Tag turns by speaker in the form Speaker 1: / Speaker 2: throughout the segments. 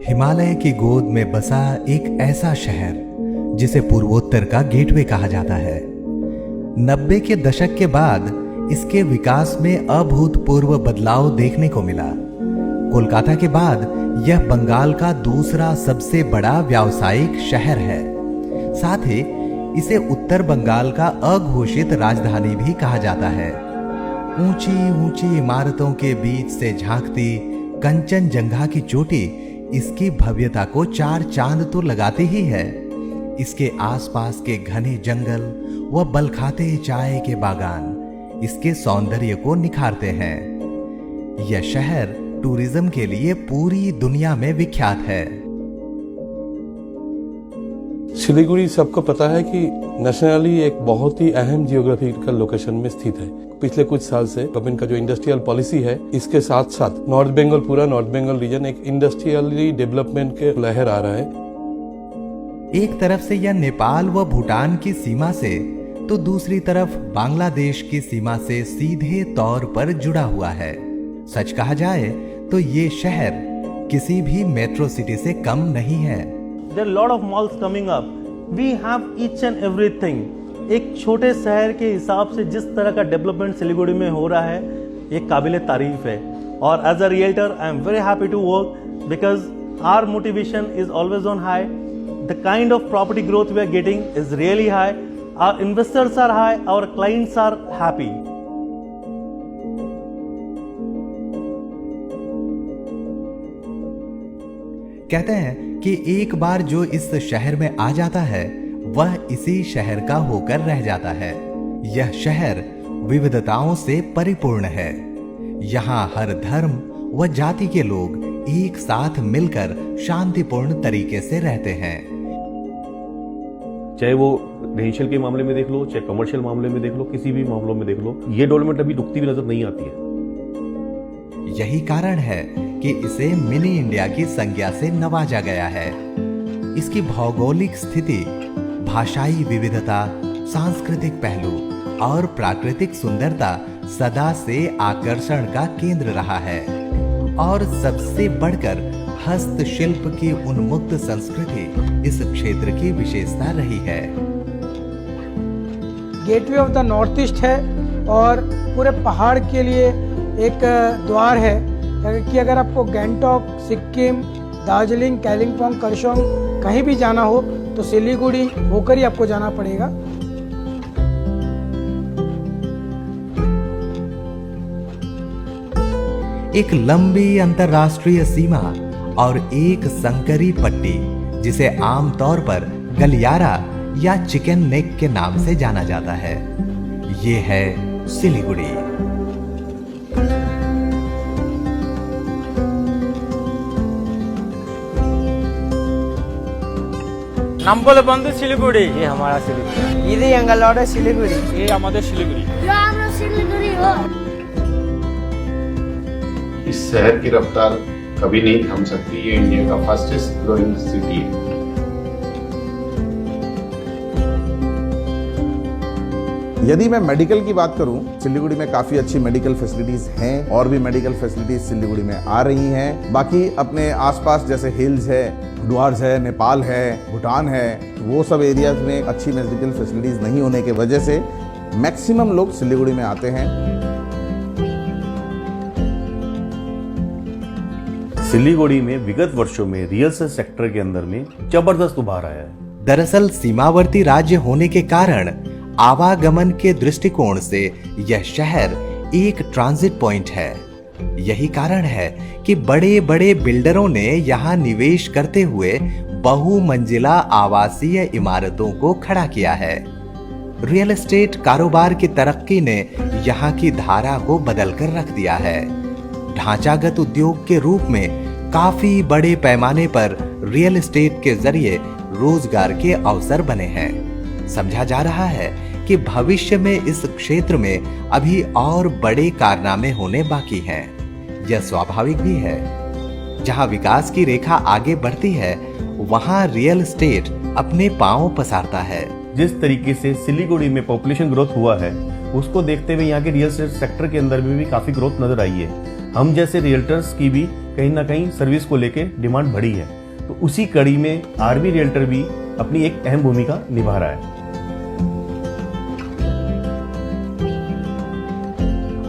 Speaker 1: हिमालय की गोद में बसा एक ऐसा शहर जिसे पूर्वोत्तर का गेटवे कहा जाता है। 90 के दशक के बाद इसके विकास में अभूतपूर्व बदलाव देखने को मिला। कोलकाता के बाद यह बंगाल का दूसरा सबसे बड़ा व्यावसायिक शहर है। साथ ही इसे उत्तर बंगाल का अघोषित राजधानी भी कहा जाता है। ऊंची ऊंची इमारतों के बीच से झांकती कंचनजंगा की चोटी इसकी भव्यता को चार चांद तो लगाते ही है। इसके आसपास के घने जंगल व बलखाते चाय के बागान इसके सौंदर्य को निखारते हैं। यह शहर टूरिज्म के लिए पूरी दुनिया में विख्यात है।
Speaker 2: सिलीगुड़ी सबको पता है कि नेशनली एक बहुत ही अहम जियोग्राफिकल लोकेशन में स्थित है। पिछले कुछ साल से गवर्नमेंट का जो इंडस्ट्रियल पॉलिसी है, इसके साथ साथ पूरा नॉर्थ बंगाल रीजन एक इंडस्ट्रियली डेवलपमेंट के लहर आ रहा है।
Speaker 1: एक तरफ से यह नेपाल व भूटान की सीमा से तो दूसरी तरफ बांग्लादेश की सीमा से सीधे तौर पर जुड़ा हुआ है। सच कहा जाए तो ये शहर किसी भी मेट्रो सिटी से कम नहीं है।
Speaker 3: There are a lot of malls coming up. We have each and everything. एक छोटे शहर के हिसाब से जिस तरह का डेवलपमेंट सिलीगुड़ी में हो रहा है, ये काबिल तारीफ है। और as a realtor I am very happy to work because our motivation is always on high. The kind of property growth we are getting is really high. Our investors are high, our clients are happy.
Speaker 1: कहते हैं कि एक बार जो इस शहर में आ जाता है वह इसी शहर का होकर रह जाता है। यह शहर विविधताओं से परिपूर्ण है। यहाँ हर धर्म व जाति के लोग एक साथ मिलकर शांतिपूर्ण तरीके से रहते हैं।
Speaker 4: चाहे वो रेजिडेंशियल के मामले में देख लो, चाहे कमर्शियल मामले में देख लो, किसी भी मामलों में देख लो, ये डेवलपमेंट अभी रुकती हुई नजर नहीं आती है।
Speaker 1: यही कारण है कि इसे मिनी इंडिया की संज्ञा से नवाजा गया है। इसकी भौगोलिक स्थिति, भाषाई विविधता, सांस्कृतिक पहलू और प्राकृतिक सुंदरता सदा से आकर्षण का केंद्र रहा है। और सबसे बढ़कर हस्तशिल्प की उन्मुक्त संस्कृति इस क्षेत्र की विशेषता रही है।
Speaker 5: Gateway of the north east है और पूरे पहाड़ के लिए एक द्वार है कि अगर आपको गैंगटॉक, सिक्किम, दार्जिलिंग, कालिम्पोंग, करसोग कहीं भी जाना हो तो सिलीगुड़ी होकर ही आपको जाना पड़ेगा।
Speaker 1: एक लंबी अंतरराष्ट्रीय सीमा और एक संकरी पट्टी जिसे आमतौर पर गलियारा या चिकन नेक के नाम से जाना जाता है। ये है सिलीगुड़ी।
Speaker 6: नंबल बंद सिलीगुड़ी, ये हमारा सिलीगुड़ी,
Speaker 5: ये एंगलोर सिलीगुड़ी,
Speaker 6: ये हमारे सिलीगुड़ी।
Speaker 7: इस शहर की रफ्तार कभी नहीं थम सकती। ये इंडिया का फास्टेस्ट ग्रोइंग सिटी है।
Speaker 8: यदि मैं मेडिकल की बात करूं, सिलीगुड़ी में काफी अच्छी मेडिकल फैसिलिटीज हैं और भी मेडिकल फैसिलिटीज सिलीगुड़ी में आ रही हैं। बाकी अपने आसपास जैसे हिल्स है, डुआर्स है, नेपाल है, भूटान है, वो सब एरियाज में अच्छी मेडिकल फैसिलिटीज नहीं होने की वजह से मैक्सिमम लोग सिलीगुड़ी में आते हैं।
Speaker 4: सिलीगुड़ी में विगत वर्षों में रियल एस्टेट सेक्टर के अंदर में जबरदस्त उभार आया है।
Speaker 1: दरअसल सीमावर्ती राज्य होने के कारण आवागमन के दृष्टिकोण से यह शहर एक ट्रांजिट पॉइंट है। यही कारण है कि बड़े बड़े बिल्डरों ने यहाँ निवेश करते हुए बहुमंजिला आवासीय इमारतों को खड़ा किया है। रियल एस्टेट कारोबार की तरक्की ने यहाँ की धारा को बदलकर रख दिया है। ढांचागत उद्योग के रूप में काफी बड़े पैमाने पर रियल एस्टेट के जरिए रोजगार के अवसर बने हैं। समझा जा रहा है कि भविष्य में इस क्षेत्र में अभी और बड़े कारनामे होने बाकी हैं। यह स्वाभाविक भी है। जहां विकास की रेखा आगे बढ़ती है, वहां रियल एस्टेट अपने पांव पसारता है।
Speaker 4: जिस तरीके से सिलीगुड़ी में पॉपुलेशन ग्रोथ हुआ है, उसको देखते हुए यहाँ के रियल एस्टेट सेक्टर के अंदर में भी काफी ग्रोथ नजर आई है। हम जैसे रियल्टर्स की भी कहीं ना कहीं सर्विस को लेके डिमांड बढ़ी है। तो उसी कड़ी में आरवी रियल्टर भी अपनी एक अहम भूमिका निभा रहा है।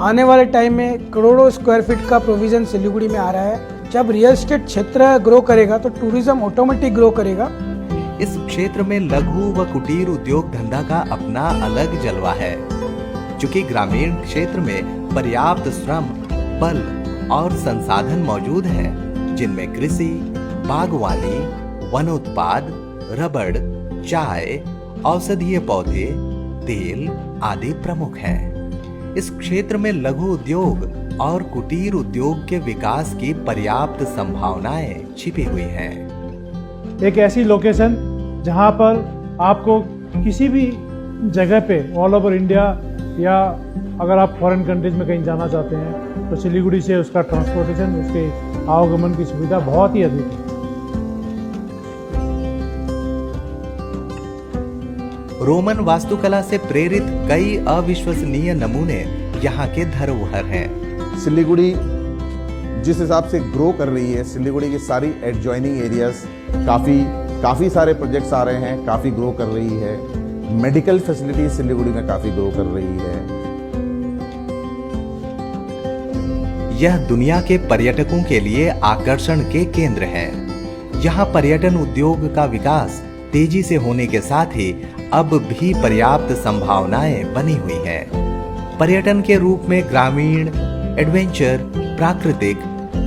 Speaker 5: आने वाले टाइम में करोड़ों स्क्वायर फीट का प्रोविजन सिलीगुड़ी में आ रहा है। जब रियल एस्टेट क्षेत्र ग्रो करेगा तो टूरिज्म ऑटोमेटिक ग्रो करेगा।
Speaker 1: इस क्षेत्र में लघु व कुटीर उद्योग धंधा का अपना अलग जलवा है। चूंकि ग्रामीण क्षेत्र में पर्याप्त श्रम, बल और संसाधन मौजूद हैं, जिनमें कृषि, बागवानी, वनोत्पाद, रबड़, चाय, औषधीय पौधे, तेल आदि प्रमुख हैं। इस क्षेत्र में लघु उद्योग और कुटीर उद्योग के विकास की पर्याप्त संभावनाएं छिपी हुई हैं।
Speaker 9: एक ऐसी लोकेशन जहां पर आपको किसी भी जगह पे ऑल ओवर इंडिया या अगर आप फॉरेन कंट्रीज में कहीं जाना चाहते हैं तो सिलीगुड़ी से उसका ट्रांसपोर्टेशन, उसके आवागमन की सुविधा बहुत ही अधिक है।
Speaker 1: रोमन वास्तुकला से प्रेरित कई अविश्वसनीय नमूने यहाँ के धरोहर हैं।
Speaker 8: सिलीगुड़ी जिस हिसाब से ग्रो कर रही है, सिलीगुड़ी की सारी एडजॉइनिंग एरियाज काफ़ी सारे प्रोजेक्ट्स आ रहे हैं, काफ़ी ग्रो कर रही है। मेडिकल फैसिलिटी सिलीगुड़ी में काफ़ी ग्रो कर रही है।
Speaker 1: यह दुनिया के पर्यटकों के लिए आकर्षण के केंद्र है। यहाँ पर्यटन उद्योग का विकास तेजी से होने के साथ ही अब भी पर्याप्त संभावनाएं बनी हुई हैं। पर्यटन के रूप में ग्रामीण, एडवेंचर, प्राकृतिक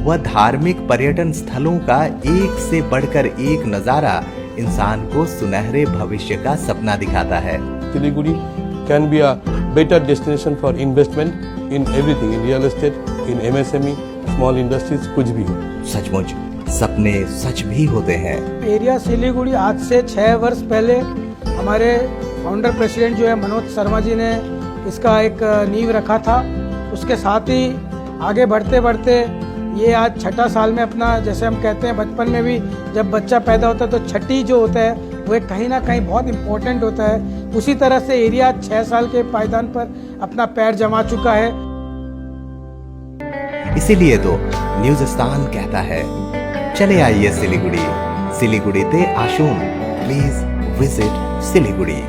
Speaker 1: व धार्मिक पर्यटन स्थलों का एक से बढ़कर एक नजारा इंसान को सुनहरे भविष्य का सपना दिखाता है।
Speaker 2: Siliguri can be a better destination for investment in everything, in real estate, in MSME, small industries, कुछ भी हो।
Speaker 1: सचमुच सपने सच भी होते हैं।
Speaker 5: एरिया सिलीगुड़ी आज से 6 वर्ष पहले हमारे फाउंडर प्रेसिडेंट जो है मनोज शर्मा जी ने इसका एक नींव रखा था। उसके साथ ही आगे बढ़ते बढ़ते ये आज 6ठा साल में अपना, जैसे हम कहते हैं बचपन में भी जब बच्चा पैदा होता है तो छठी जो होता है वो एक कहीं ना कहीं बहुत इम्पोर्टेंट होता है। उसी तरह से एरिया 6 साल के पायदान पर अपना पैर जमा चुका है।
Speaker 1: इसीलिए तो न्यूज़स्तान कहता है, चले आइए सिलीगुड़ी, सिलीगुड़ी ते आशुन, प्लीज विजिट सिलीगुड़ी।